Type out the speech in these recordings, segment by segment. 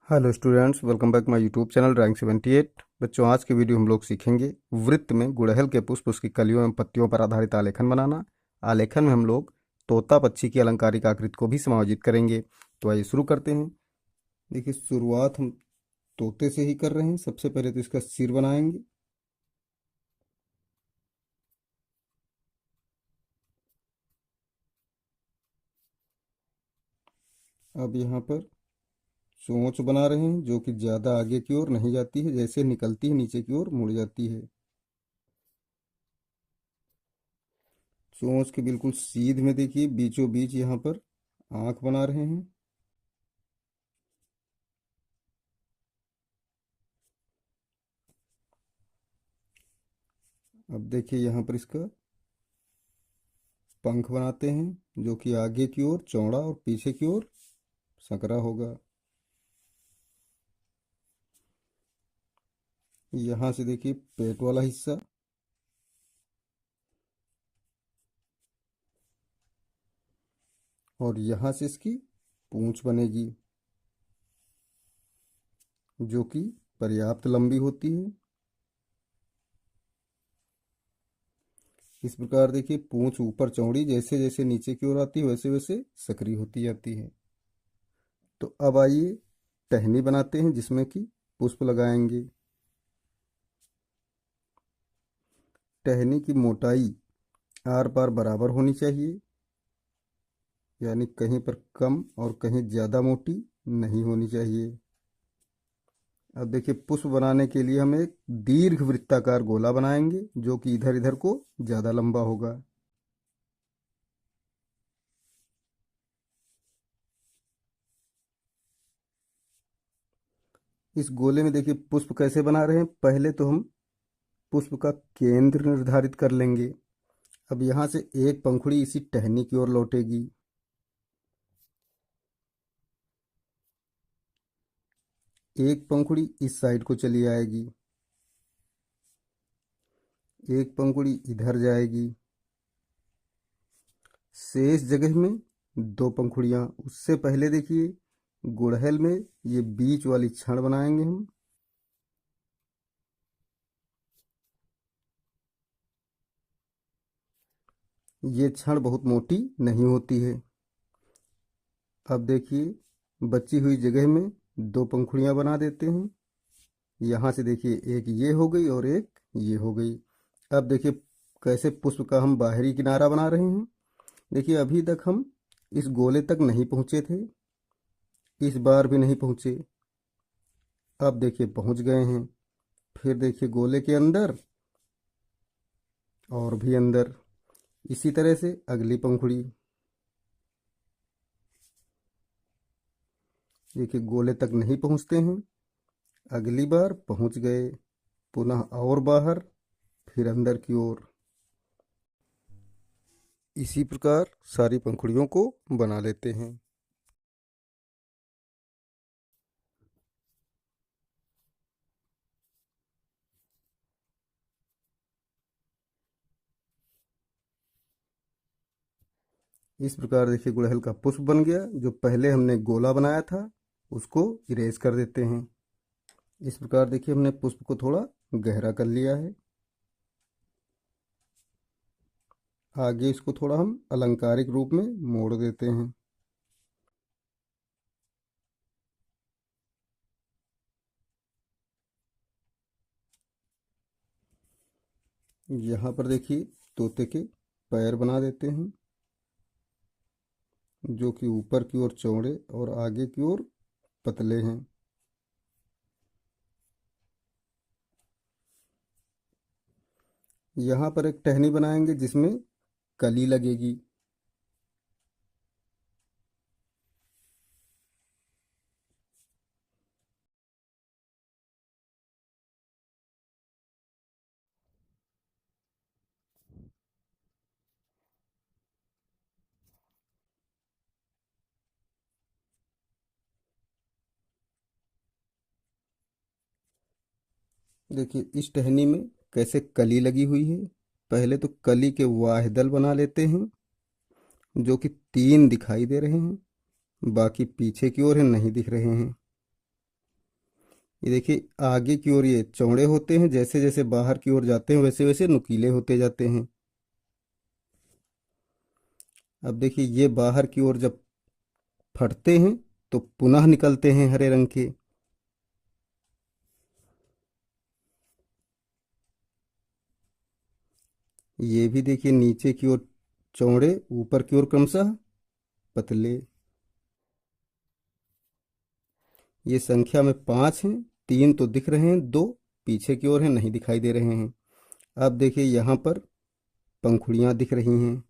Hello students, welcome back my YouTube channel drawing 78। बच्चों, आज के वीडियो हम लोग सीखेंगे वृत्त में गुड़हल के पुष्प उसकी कलियों एवं पत्तियों पर आधारित आलेखन बनाना। आलेखन में हम लोग तोता पक्षी की अलंकारिक आकृति को भी समायोजित करेंगे। तो आइए शुरू करते हैं। देखिए, शुरुआत हम तोते से ही कर रहे हैं। सबसे पहले तो इसका सिर बनाएंगे। अब यहाँ पर चोंच बना रहे हैं, जो कि ज़्यादा आगे की ओर नहीं जाती है, जैसे निकलती है नीचे की ओर मुड़ जाती है। चोंच के बिल्कुल सीध में देखिए बीचों बीच यहाँ पर आँख बना रहे हैं। अब देखिए यहाँ पर इसका पंख बनाते हैं, जो कि आगे की ओर चौड़ा और पीछे की ओर संकरा होगा। यहाँ से देखिए पेट वाला हिस्सा, और यहाँ से इसकी पूंछ बनेगी, जो कि पर्याप्त लंबी होती है। इस प्रकार देखिए पूंछ ऊपर चौड़ी, जैसे जैसे नीचे की ओर आती है वैसे वैसे सकरी होती जाती है। तो अब आइए टहनी बनाते हैं, जिसमें कि पुष्प लगाएंगे। टहनी की मोटाई आर पार बराबर होनी चाहिए, यानी कहीं पर कम और कहीं ज़्यादा मोटी नहीं होनी चाहिए। अब देखिए, पुष्प बनाने के लिए हम एक दीर्घ वृत्ताकार गोला बनाएंगे, जो कि इधर इधर को ज़्यादा लंबा होगा। इस गोले में देखिए पुष्प कैसे बना रहे हैं। पहले तो हम पुष्प का केंद्र निर्धारित कर लेंगे। अब यहाँ से एक पंखुड़ी इसी टहनी की ओर लौटेगी। एक पंखुड़ी इस साइड को चली आएगी। एक पंखुड़ी इधर जाएगी। शेष जगह में दो पंखुड़ियाँ। उससे पहले देखिए गुड़हल में ये बीच वाली छड़ बनाएंगे हम। ये छड़ बहुत मोटी नहीं होती है। अब देखिए बची हुई जगह में दो पंखुड़ियाँ बना देते हैं। यहाँ से देखिए एक ये हो गई और एक ये हो गई। अब देखिए कैसे पुष्प का हम बाहरी किनारा बना रहे हैं। देखिए अभी तक हम इस गोले तक नहीं पहुँचे थे, इस बार भी नहीं पहुँचे। अब देखिए पहुँच गए हैं। फिर देखिए गोले के अंदर और भी अंदर। इसी तरह से अगली पंखुड़ी। देखिए गोले तक नहीं पहुँचते हैं, अगली बार पहुँच गए। पुनः और बाहर, फिर अंदर की ओर। इसी प्रकार सारी पंखुड़ियों को बना लेते हैं। इस प्रकार देखिए गुड़हल का पुष्प बन गया। जो पहले हमने गोला बनाया था उसको इरेज कर देते हैं। इस प्रकार देखिए हमने पुष्प को थोड़ा गहरा कर लिया है। आगे इसको थोड़ा हम अलंकारिक रूप में मोड़ देते हैं। यहाँ पर देखिए तोते के पैर बना देते हैं, जो कि ऊपर की ओर चौड़े और आगे की ओर पतले हैं। यहाँ पर एक टहनी बनाएंगे जिसमें कली लगेगी। देखिए इस टहनी में कैसे कली लगी हुई है। पहले तो कली के वाहिदल बना लेते हैं, जो कि तीन दिखाई दे रहे हैं, बाकी पीछे की ओर है नहीं दिख रहे हैं। ये देखिए आगे की ओर ये चौड़े होते हैं, जैसे जैसे बाहर की ओर जाते हैं वैसे वैसे नुकीले होते जाते हैं। अब देखिए ये बाहर की ओर जब फटते हैं तो पुनः निकलते हैं हरे रंग के। ये भी देखिए नीचे की ओर चौड़े, ऊपर की ओर क्रमशः पतले। ये संख्या में 5 हैं, 3 तो दिख रहे हैं, 2 पीछे की ओर हैं, नहीं दिखाई दे रहे हैं। अब देखिए यहाँ पर पंखुड़ियाँ दिख रही हैं।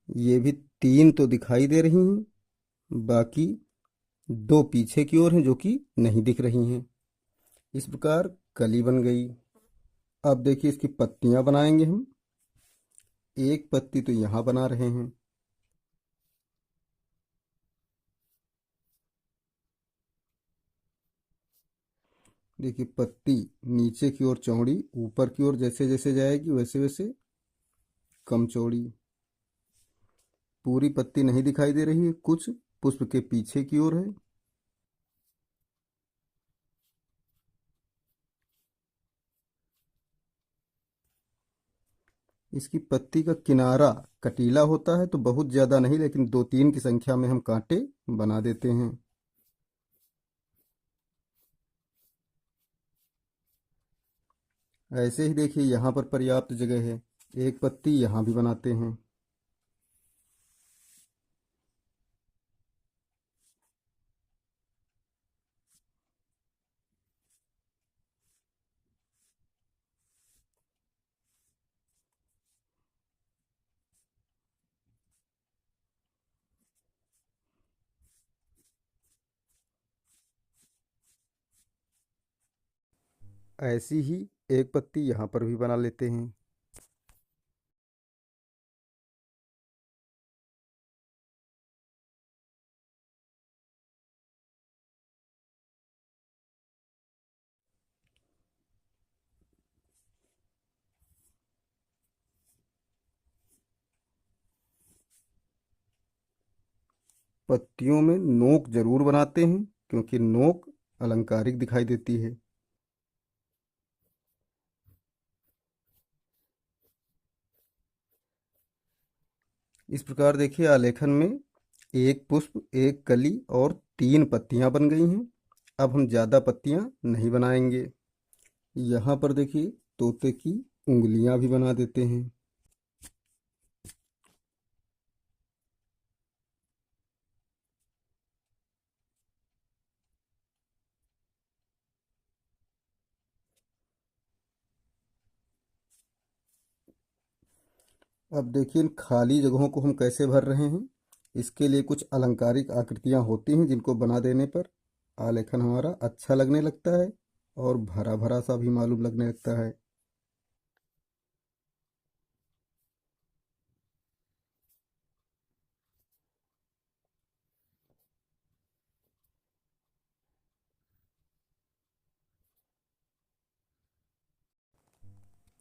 ये भी 3 तो दिखाई दे रही हैं, बाकी 2 पीछे की ओर हैं जो कि नहीं दिख रही हैं। इस प्रकार कली बन गई। अब देखिए इसकी पत्तियां बनाएंगे हम। एक पत्ती तो यहाँ बना रहे हैं। देखिए पत्ती नीचे की ओर चौड़ी, ऊपर की ओर जैसे जैसे जाएगी वैसे वैसे कम चौड़ी। पूरी पत्ती नहीं दिखाई दे रही है, कुछ पुष्प के पीछे की ओर है। इसकी पत्ती का किनारा कटीला होता है, तो बहुत ज्यादा नहीं, लेकिन 2-3 की संख्या में हम कांटे बना देते हैं। ऐसे ही देखिए यहाँ पर पर्याप्त जगह है, एक पत्ती यहाँ भी बनाते हैं। ऐसी ही एक पत्ती यहाँ पर भी बना लेते हैं। पत्तियों में नोक जरूर बनाते हैं, क्योंकि नोक अलंकारिक दिखाई देती है। इस प्रकार देखिए आलेखन में एक पुष्प, एक कली और 3 पत्तियां बन गई हैं। अब हम ज़्यादा पत्तियां नहीं बनाएंगे। यहाँ पर देखिए तोते की उंगलियां भी बना देते हैं। अब देखिए इन खाली जगहों को हम कैसे भर रहे हैं। इसके लिए कुछ अलंकारिक आकृतियां होती हैं जिनको बना देने पर आलेखन हमारा अच्छा लगने लगता है और भरा भरा सा भी मालूम लगने लगता है।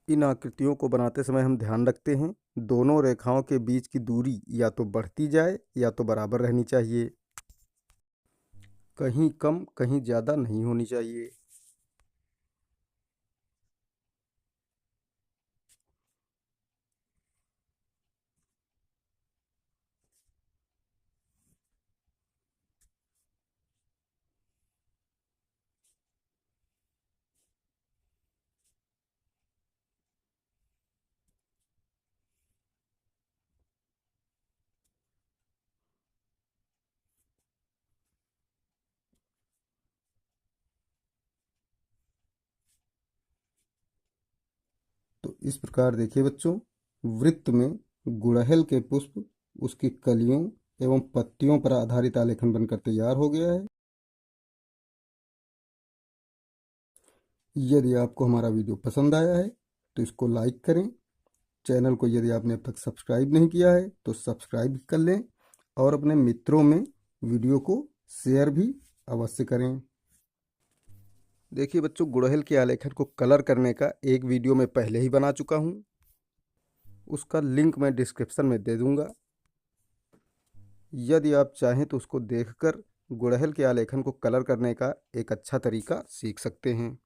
इन आकृतियों को बनाते समय हम ध्यान रखते हैं दोनों रेखाओं के बीच की दूरी या तो बढ़ती जाए या तो बराबर रहनी चाहिए, कहीं कम कहीं ज़्यादा नहीं होनी चाहिए। तो इस प्रकार देखिए बच्चों, वृत्त में गुड़हल के पुष्प, उसकी कलियों एवं पत्तियों पर आधारित आलेखन बनकर तैयार हो गया है। यदि आपको हमारा वीडियो पसंद आया है तो इसको लाइक करें। चैनल को यदि आपने अब तक सब्सक्राइब नहीं किया है तो सब्सक्राइब कर लें और अपने मित्रों में वीडियो को शेयर भी अवश्य करें। देखिए बच्चों, गुड़हल के आलेखन को कलर करने का एक वीडियो मैं पहले ही बना चुका हूँ, उसका लिंक मैं डिस्क्रिप्शन में दे दूँगा। यदि आप चाहें तो उसको देखकर गुड़हल के आलेखन को कलर करने का एक अच्छा तरीका सीख सकते हैं।